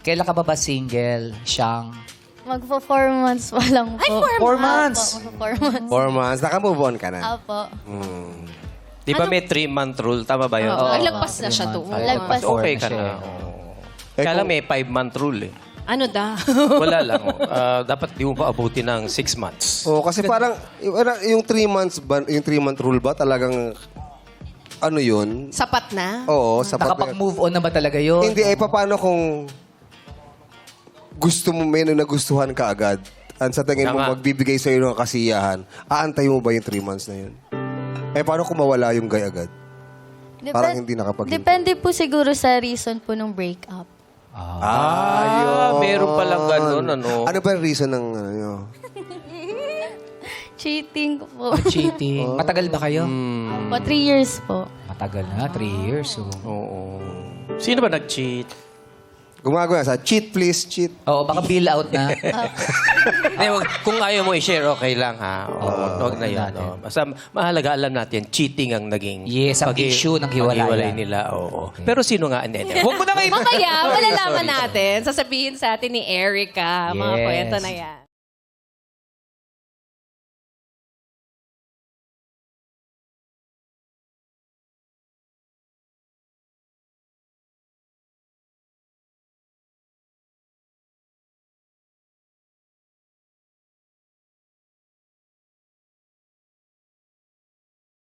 Kailan ka ba single, Siyang? Magpo 4 months pa lang po. Ay, 4 months? Magpo 4 months. 4 months. Naka-move on ka na. Apo. Di ba may 3-month rule? Tama ba yun? Oo. Lagpas na siya doon. Lagpas. Okay ka siya. na. Kala may 5-month rule eh. Ano da? Wala lang. Dapat di mo pa abuti ng 6 months. Oo, kasi parang yung 3 months ba, yung 3-month rule ba talagang ano yun? Sapat na? Oo, sapat na. Nakapag-move on na ba talaga yun? Hindi, paano kung gusto mo, may nagustuhan ka agad? Sa tingin mo, Tama. magbibigay sa'yo ng kasiyahan, aantay mo ba yung 3 months na yun? Paano kung mawala yung guy agad? Parang hindi nakapag-hintay. Depende po siguro sa reason po ng breakup. Meron palang ganun, ano? Ano ba yung reason ng ano nyo? Cheating po. Cheating. Matagal ba kayo? Po, 3 years po. Matagal na, 3 years. Oh. Oo. Sino ba nag-cheat? Gumagawa sa cheat please, cheat. Oo, baka bill out na. Hindi, kung ayaw mo i-share, okay lang ha. Huwag na yan. Oh. Basta mahalaga alam natin, cheating ang naging Yes, ang issue ng hiwalayan. paghiwalay nila. Oo. Pero sino nga? Hindi. Huwag mo na kayo. Mamaya, malalaman natin. Sasabihin sa atin ni Erica. Mga Yes. kwento na yan.